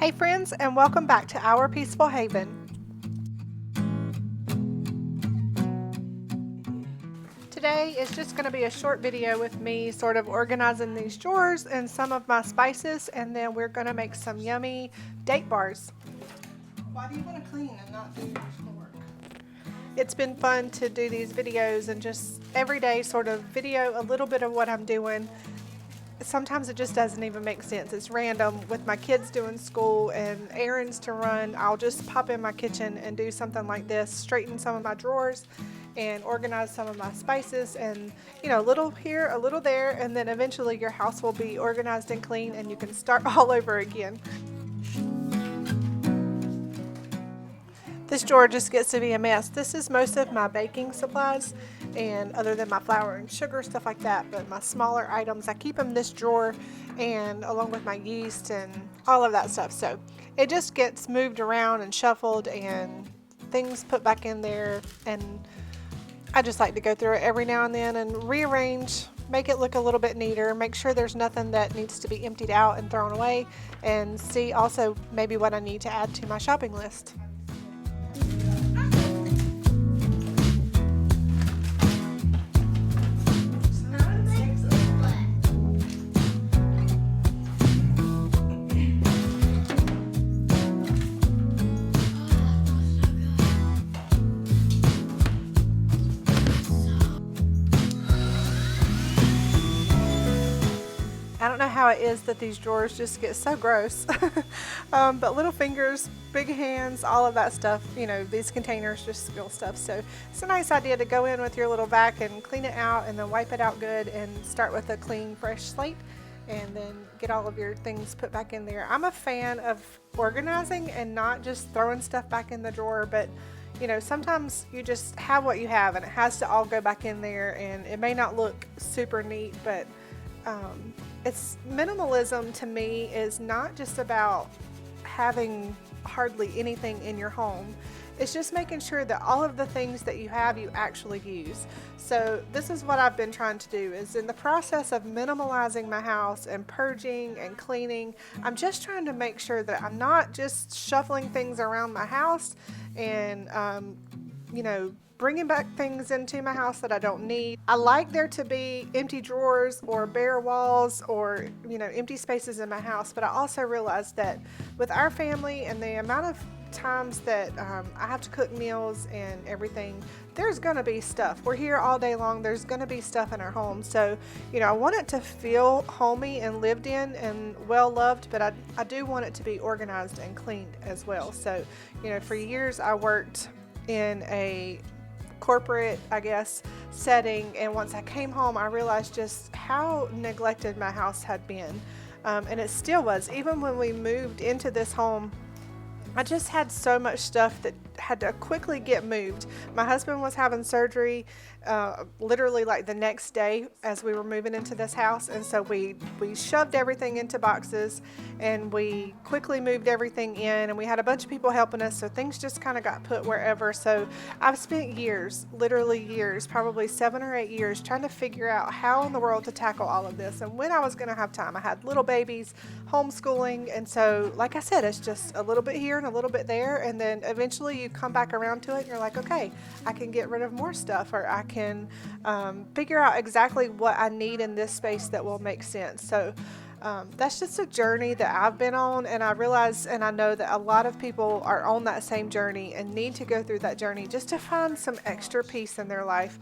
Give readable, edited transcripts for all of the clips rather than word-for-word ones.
Hey friends, and welcome back to Our Peaceful Haven. Today is just going to be a short video with me sort of organizing these drawers and some of my spices, and then we're going to make some yummy date bars. Why do you want to clean and not do your schoolwork? It's been fun to do these videos and just every day sort of video a little bit of what I'm doing. Sometimes it just doesn't even make sense. It's random. With my kids doing school and errands to run, I'll just pop in my kitchen and do something like this, straighten some of my drawers and organize some of my spices, and a little here, a little there, and then eventually your house will be organized and clean and you can start all over again. This drawer just gets to be a mess. This is most of my baking supplies, and other than my flour and sugar, stuff like that, but my smaller items, I keep them in this drawer, and along with my yeast and all of that stuff. So it just gets moved around and shuffled and things put back in there, and I just like to go through it every now and then and rearrange, make it look a little bit neater, make sure there's nothing that needs to be emptied out and thrown away, and see also maybe what I need to add to my shopping list. I don't know how it is that these drawers just get so gross, but little fingers, big hands, all of that stuff, these containers just spill stuff. So it's a nice idea to go in with your little vac and clean it out and then wipe it out good and start with a clean, fresh slate and then get all of your things put back in there. I'm a fan of organizing and not just throwing stuff back in the drawer, but sometimes you just have what you have and it has to all go back in there, and it may not look super neat, but it's minimalism to me is not just about having hardly anything in your home. It's just making sure that all of the things that you have you actually use. So this is what I've been trying to do, is in the process of minimalizing my house and purging and cleaning, I'm just trying to make sure that I'm not just shuffling things around my house and bringing back things into my house that I don't need. I like there to be empty drawers or bare walls or empty spaces in my house, but I also realize that with our family and the amount of times that I have to cook meals and everything, there's gonna be stuff. We're here all day long, there's gonna be stuff in our home. So I want it to feel homey and lived in and well loved, but I do want it to be organized and cleaned as well. So for years I worked in a corporate, setting, and once I came home I realized just how neglected my house had been, and it still was. Even when we moved into this home, I just had so much stuff that had to quickly get moved. My husband was having surgery literally like the next day as we were moving into this house, and so we shoved everything into boxes and we quickly moved everything in, and we had a bunch of people helping us, so things just kind of got put wherever. So I've spent years, literally years, probably 7 or 8 years, trying to figure out how in the world to tackle all of this and when I was going to have time. I had little babies, homeschooling, and so like I said, it's just a little bit here and a little bit there, and then eventually you come back around to it and you're like, okay, I can get rid of more stuff, or I can figure out exactly what I need in this space that will make sense. So that's just a journey that I've been on, and I realize and I know that a lot of people are on that same journey and need to go through that journey just to find some extra peace in their life,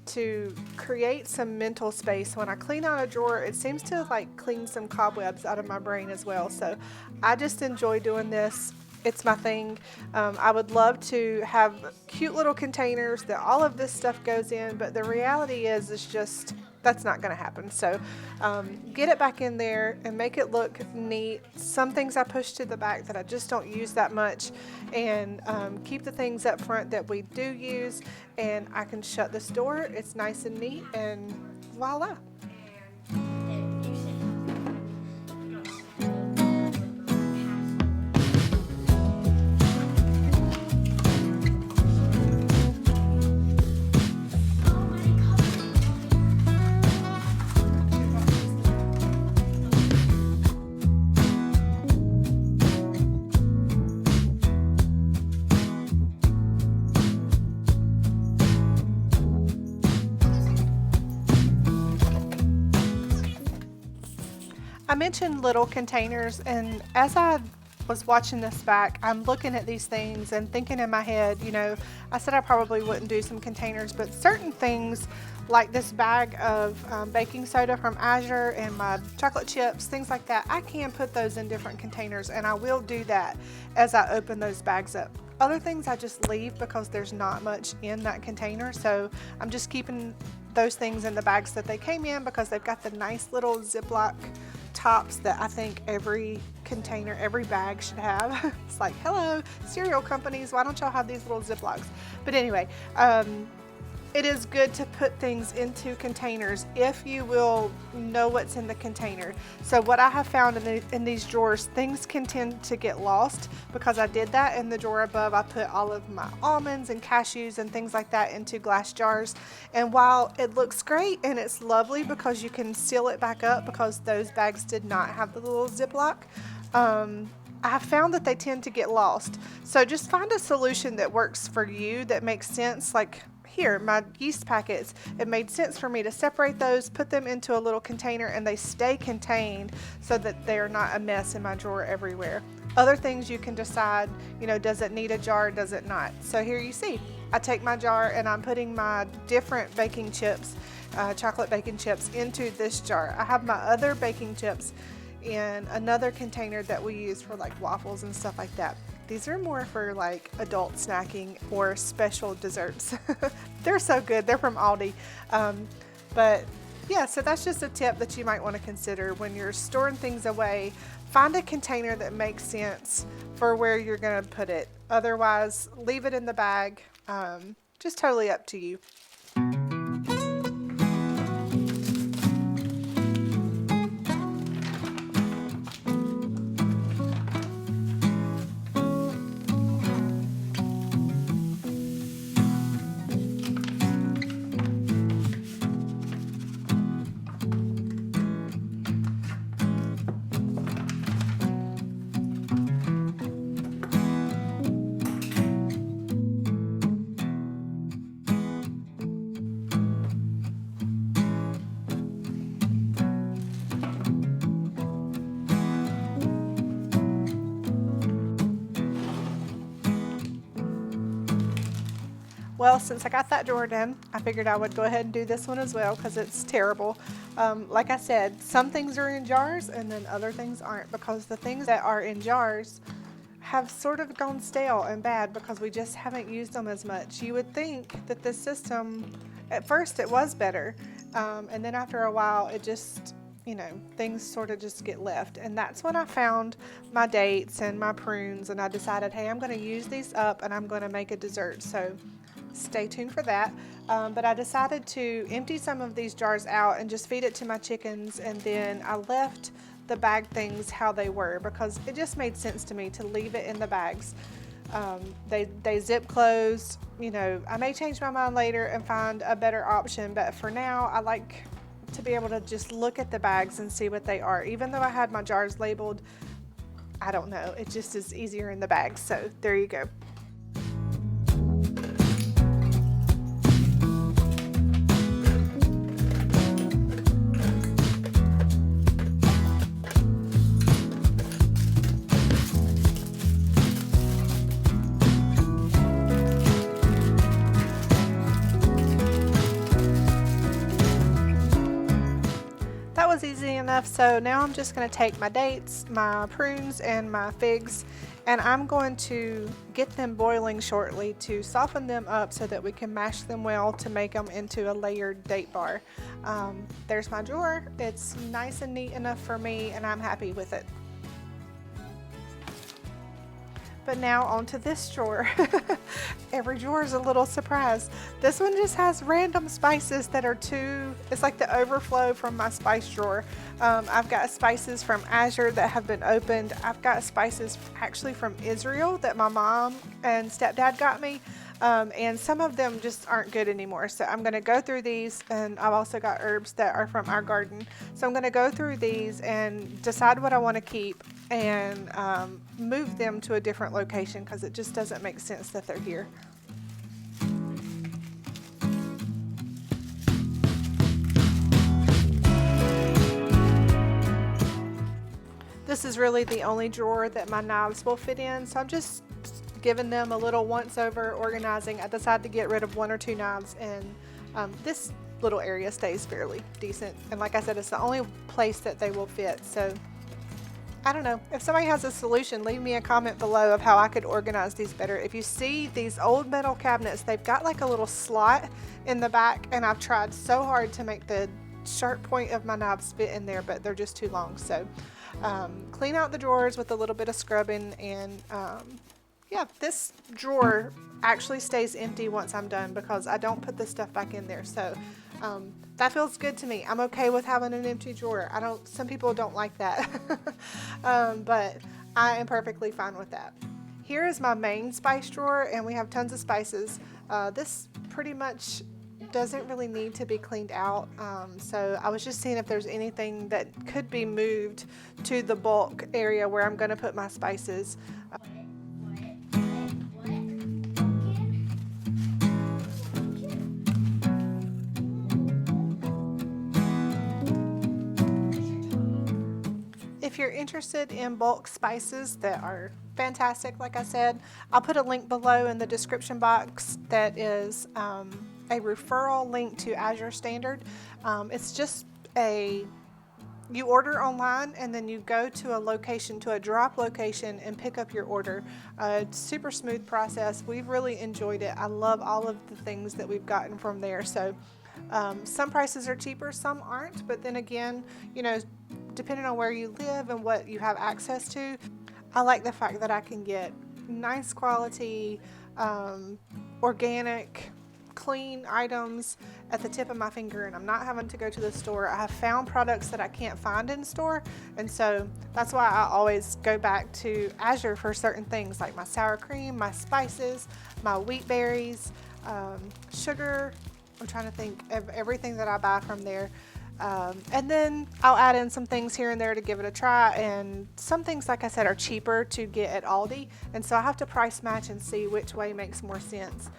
to create some mental space. When I clean out a drawer, it seems to clean some cobwebs out of my brain as well. So I just enjoy doing this. It's my thing. I would love to have cute little containers that all of this stuff goes in, but the reality is just that's not going to happen. So get it back in there and make it look neat. Some things I push to the back that I just don't use that much, and keep the things up front that we do use, and I can shut this door. It's nice and neat, and voila. mentioned little containers, and as I was watching this back, I'm looking at these things and thinking in my head, you know, I said I probably wouldn't do some containers, but certain things like this bag of baking soda from Azure and my chocolate chips, things like that, I can put those in different containers, and I will do that as I open those bags up. Other things I just leave because there's not much in that container, so I'm just keeping those things in the bags that they came in because they've got the nice little Ziploc tops that I think every container, every bag should have. It's like, hello, cereal companies, why don't y'all have these little Ziplocs? But anyway, it is good to put things into containers if you will know what's in the container. So what I have found in these drawers, things can tend to get lost because I did that in the drawer above. I put all of my almonds and cashews and things like that into glass jars. And while it looks great and it's lovely because you can seal it back up because those bags did not have the little Ziploc, I have found that they tend to get lost. So just find a solution that works for you, that makes sense. Like here, my yeast packets, it made sense for me to separate those, put them into a little container, and they stay contained so that they are not a mess in my drawer everywhere. Other things you can decide, you know, does it need a jar, does it not? So here you see, I take my jar and I'm putting my different baking chips, chocolate baking chips, into this jar. I have my other baking chips in another container that we use for like waffles and stuff like that. These are more for like adult snacking or special desserts. They're so good. They're from Aldi. But yeah, so that's just a tip that you might want to consider when you're storing things away. Find a container that makes sense for where you're going to put it. Otherwise, leave it in the bag. Just totally up to you. Well, since I got that drawer done, I figured I would go ahead and do this one as well because it's terrible. Like I said, some things are in jars and then other things aren't, because the things that are in jars have sort of gone stale and bad because we just haven't used them as much. You would think that this system, at first it was better, and then after a while it just, you know, things sort of just get left. And that's when I found my dates and my prunes, and I decided, hey, I'm going to use these up and I'm going to make a dessert. So stay tuned for that. But I decided to empty some of these jars out and just feed it to my chickens, and then I left the bag things how they were because it just made sense to me to leave it in the bags. They zip closed. You know, I may change my mind later and find a better option, but for now I like to be able to just look at the bags and see what they are. Even though I had my jars labeled, I don't know, it just is easier in the bags. So there you go. Was easy enough. So now I'm just going to take my dates, my prunes, and my figs, and I'm going to get them boiling shortly to soften them up so that we can mash them well to make them into a layered date bar. There's my drawer. It's nice and neat enough for me, and I'm happy with it. But now onto this drawer. Every drawer is a little surprise. This one just has random spices that are it's like the overflow from my spice drawer. I've got spices from Azure that have been opened. I've got spices actually from Israel that my mom and stepdad got me. And some of them just aren't good anymore. So I'm going to go through these, and I've also got herbs that are from our garden. So I'm going to go through these and decide what I want to keep and move them to a different location because it just doesn't make sense that they're here. This is really the only drawer that my knives will fit in, so I'm just giving them a little once over organizing. I decided to get rid of 1 or 2 knives, and this little area stays fairly decent. And like I said, it's the only place that they will fit. So I don't know. If somebody has a solution, leave me a comment below of how I could organize these better. If you see these old metal cabinets, they've got like a little slot in the back, and I've tried so hard to make the sharp point of my knives fit in there, but they're just too long. So clean out the drawers with a little bit of scrubbing, and yeah, this drawer actually stays empty once I'm done because I don't put this stuff back in there. So that feels good to me. I'm okay with having an empty drawer. Some people don't like that, but I am perfectly fine with that. Here is my main spice drawer, and we have tons of spices. This pretty much doesn't really need to be cleaned out, so I was just seeing if there's anything that could be moved to the bulk area where I'm going to put my spices. If you're interested in bulk spices that are fantastic, like I said, I'll put a link below in the description box that is a referral link to Azure Standard. It's just you order online and then you go to a location, to a drop location, and pick up your order. Super smooth process. We've really enjoyed it. I love all of the things that we've gotten from there. So some prices are cheaper, some aren't, but then again, you know, depending on where you live and what you have access to, I like the fact that I can get nice quality, organic, clean items at the tip of my finger, and I'm not having to go to the store. I have found products that I can't find in store, and so that's why I always go back to Azure for certain things like my sour cream, my spices, my wheat berries, sugar. I'm trying to think of everything that I buy from there. And then I'll add in some things here and there to give it a try, and some things, like I said, are cheaper to get at Aldi, and so I have to price match and see which way makes more sense.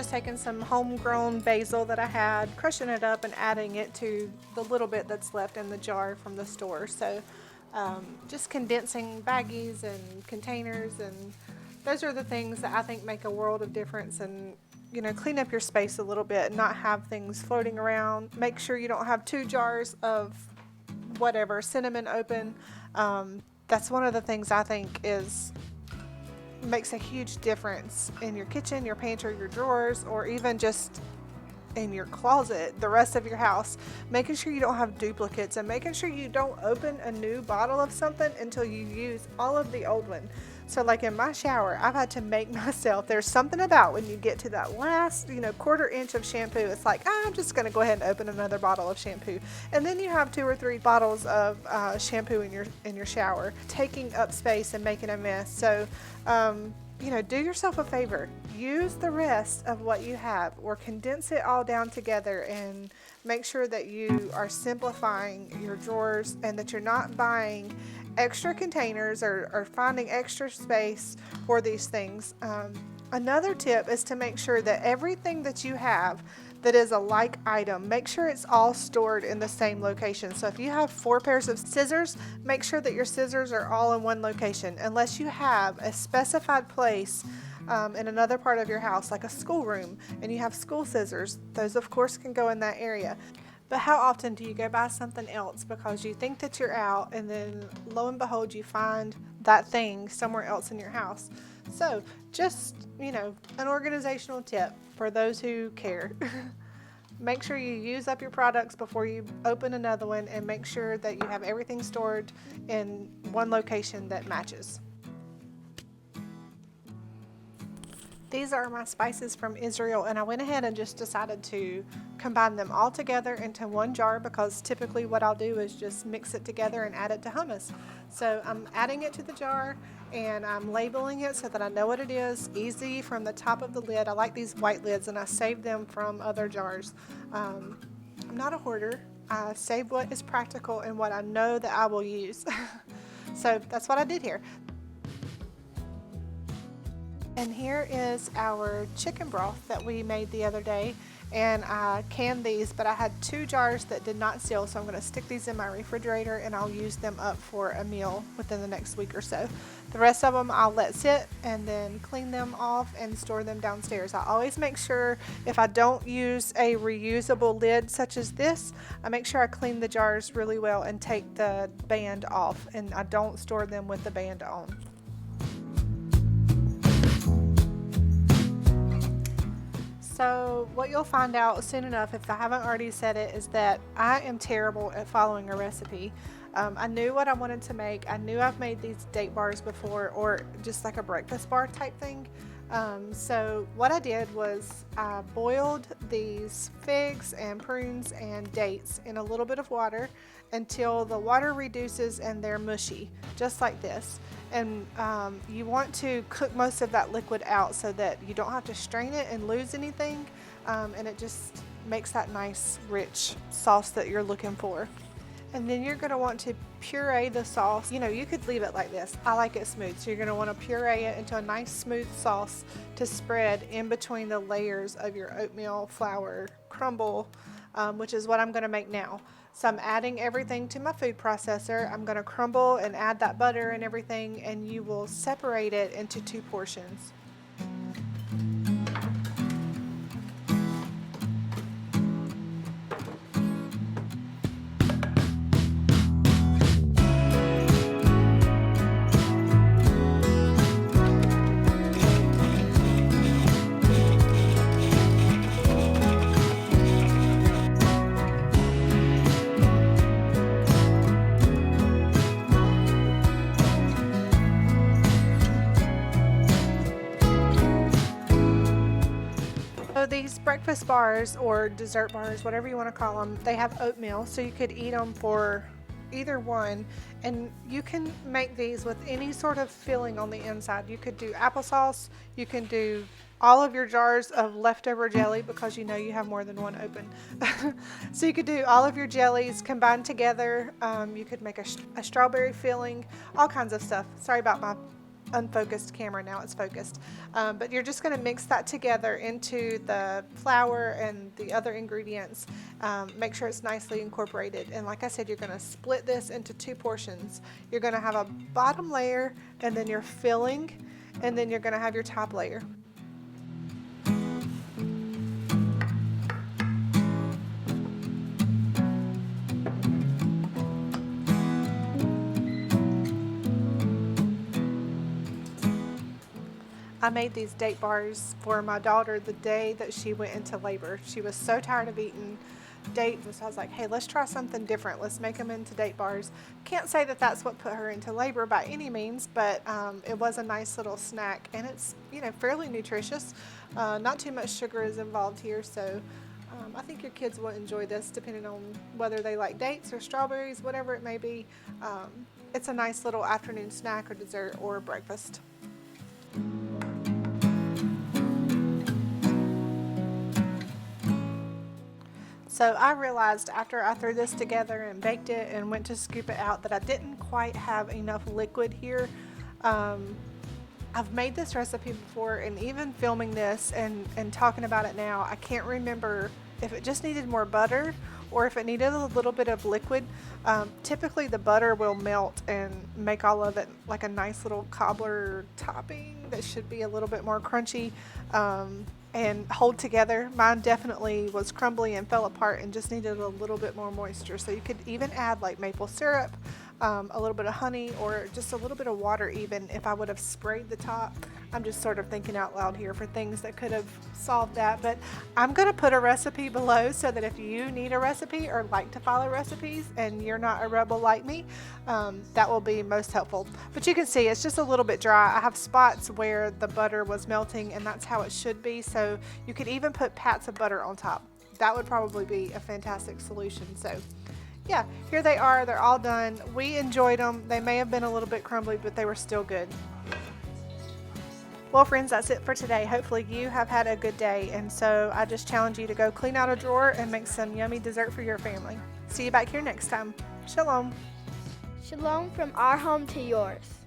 Taking some homegrown basil that I had, crushing it up and adding it to the little bit that's left in the jar from the store. So just condensing baggies and containers, and those are the things that I think make a world of difference, and you know, clean up your space a little bit, not have things floating around. Make sure you don't have 2 jars of whatever, cinnamon open. That's one of the things I think makes a huge difference in your kitchen, your pantry, your drawers, or even just in your closet, the rest of your house. Making sure you don't have duplicates, and making sure you don't open a new bottle of something until you use all of the old one. So like in my shower, I've had to make myself, there's something about when you get to that last, you know, 1/4 inch of shampoo, it's like, I'm just going to go ahead and open another bottle of shampoo. And then you have 2 or 3 bottles of shampoo in your shower, taking up space and making a mess. So, you know, do yourself a favor. Use the rest of what you have, or condense it all down together, and make sure that you are simplifying your drawers and that you're not buying extra containers or finding extra space for these things. Another tip is to make sure that everything that you have that is a like item, make sure it's all stored in the same location. So if you have 4 pairs of scissors, make sure that your scissors are all in one location, unless you have a specified place in another part of your house, like a schoolroom, and you have school scissors. Those of course can go in that area. But how often do you go buy something else because you think that you're out, and then lo and behold you find that thing somewhere else in your house? So just, you know, an organizational tip for those who care. make sure you use up your products before you open another one, and make sure that you have everything stored in one location that matches. These are my spices from Israel, and I went ahead and just decided to combine them all together into one jar, because typically what I'll do is just mix it together and add it to hummus. So I'm adding it to the jar, and I'm labeling it so that I know what it is, easy from the top of the lid. I like these white lids, and I save them from other jars. I'm not a hoarder. I save what is practical and what I know that I will use. So that's what I did here. And here is our chicken broth that we made the other day, and I canned these, but I had 2 jars that did not seal, so I'm going to stick these in my refrigerator and I'll use them up for a meal within the next week or so. The rest of them I'll let sit and then clean them off and store them downstairs. I always make sure, if I don't use a reusable lid such as this, I make sure I clean the jars really well and take the band off, and I don't store them with the band on. So what you'll find out soon enough, if I haven't already said it, is that I am terrible at following a recipe. I knew what I wanted to make. I knew I've made these date bars before, or just like a breakfast bar type thing. So what I did was I boiled these figs and prunes and dates in a little bit of water until the water reduces and they're mushy, just like this. And you want to cook most of that liquid out so that you don't have to strain it and lose anything, and it just makes that nice rich sauce that you're looking for. And then you're going to want to puree the sauce. You know, you could leave it like this. I like it smooth, so you're going to want to puree it into a nice smooth sauce to spread in between the layers of your oatmeal flour crumble, which is what I'm going to make now. So I'm adding everything to my food processor. I'm going to crumble and add that butter and everything, and you will separate it into 2 portions. So these breakfast bars or dessert bars, whatever you want to call them, they have oatmeal, so you could eat them for either one, and you can make these with any sort of filling on the inside. You could do applesauce, you can do all of your jars of leftover jelly, because you know you have more than one open. So you could do all of your jellies combined together. You could make a strawberry filling, all kinds of stuff. Sorry about my unfocused camera, now it's focused. But you're just going to mix that together into the flour and the other ingredients. Make sure it's nicely incorporated, and like I said, you're going to split this into 2 portions. You're going to have a bottom layer, and then your filling, and then you're going to have your top layer. I made these date bars for my daughter the day that she went into labor. She was so tired of eating dates, so I was like, hey, let's try something different. Let's make them into date bars. Can't say that that's what put her into labor by any means, but it was a nice little snack, and it's, you know, fairly nutritious. Not too much sugar is involved here, so I think your kids will enjoy this, depending on whether they like dates or strawberries, whatever it may be. It's a nice little afternoon snack or dessert or breakfast. So I realized after I threw this together and baked it and went to scoop it out that I didn't quite have enough liquid here. I've made this recipe before, and even filming this and talking about it now, I can't remember if it just needed more butter or if it needed a little bit of liquid. Typically the butter will melt and make all of it like a nice little cobbler topping that should be a little bit more crunchy and hold together. Mine definitely was crumbly and fell apart and just needed a little bit more moisture. So you could even add like maple syrup, a little bit of honey, or just a little bit of water even if I would have sprayed the top. I'm just sort of thinking out loud here for things that could have solved that, but I'm going to put a recipe below so that if you need a recipe or like to follow recipes and you're not a rebel like me, that will be most helpful. But you can see it's just a little bit dry. I have spots where the butter was melting, and that's how it should be. So you could even put pats of butter on top. That would probably be a fantastic solution. So yeah, here they are. They're all done. We enjoyed them. They may have been a little bit crumbly, but they were still good. Well, friends, that's it for today. Hopefully you have had a good day, and so I just challenge you to go clean out a drawer and make some yummy dessert for your family. See you back here next time. Shalom. Shalom from our home to yours.